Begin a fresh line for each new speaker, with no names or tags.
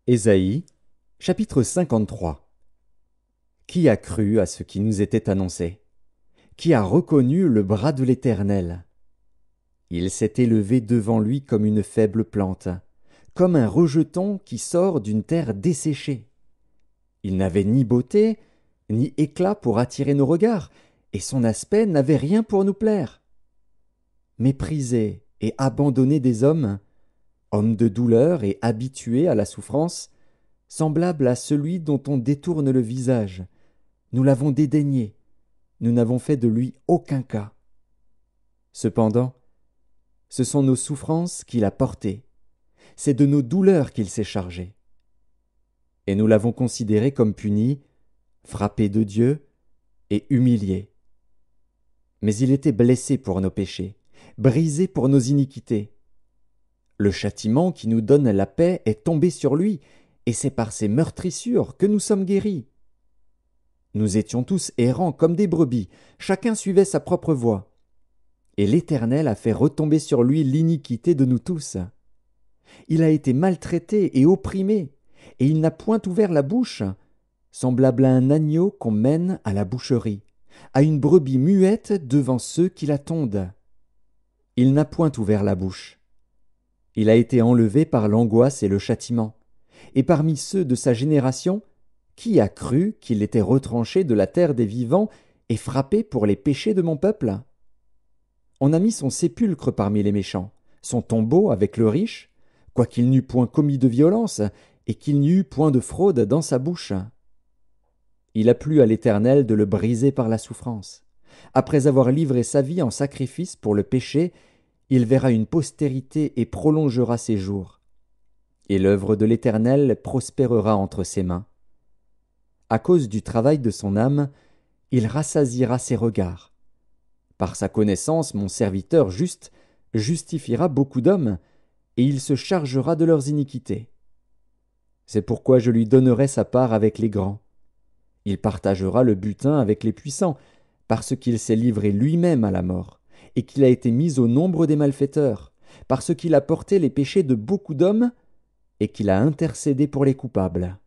Ésaïe, chapitre 53. Qui a cru à ce qui nous était annoncé? Qui a reconnu le bras de l'Éternel? Il s'est élevé devant lui comme une faible plante, comme un rejeton qui sort d'une terre desséchée. Il n'avait ni beauté, ni éclat pour attirer nos regards, et son aspect n'avait rien pour nous plaire. Méprisé et abandonné des hommes, homme de douleur et habitué à la souffrance, semblable à celui dont on détourne le visage, nous l'avons dédaigné, nous n'avons fait de lui aucun cas. Cependant, ce sont nos souffrances qu'il a portées, c'est de nos douleurs qu'il s'est chargé. Et nous l'avons considéré comme puni, frappé de Dieu et humilié. Mais il était blessé pour nos péchés, brisé pour nos iniquités. Le châtiment qui nous donne la paix est tombé sur lui, et c'est par ses meurtrissures que nous sommes guéris. Nous étions tous errants comme des brebis, chacun suivait sa propre voie. Et l'Éternel a fait retomber sur lui l'iniquité de nous tous. Il a été maltraité et opprimé, et il n'a point ouvert la bouche, semblable à un agneau qu'on mène à la boucherie, à une brebis muette devant ceux qui la tondent. Il n'a point ouvert la bouche. Il a été enlevé par l'angoisse et le châtiment. Et parmi ceux de sa génération, qui a cru qu'il était retranché de la terre des vivants et frappé pour les péchés de mon peuple? On a mis son sépulcre parmi les méchants, son tombeau avec le riche, quoiqu'il n'eût point commis de violence et qu'il n'y eût point de fraude dans sa bouche. Il a plu à l'Éternel de le briser par la souffrance. Après avoir livré sa vie en sacrifice pour le péché, il verra une postérité et prolongera ses jours. Et l'œuvre de l'Éternel prospérera entre ses mains. À cause du travail de son âme, il rassasiera ses regards. Par sa connaissance, mon serviteur juste justifiera beaucoup d'hommes, et il se chargera de leurs iniquités. C'est pourquoi je lui donnerai sa part avec les grands. Il partagera le butin avec les puissants, parce qu'il s'est livré lui-même à la mort, et qu'il a été mis au nombre des malfaiteurs, parce qu'il a porté les péchés de beaucoup d'hommes, et qu'il a intercédé pour les coupables.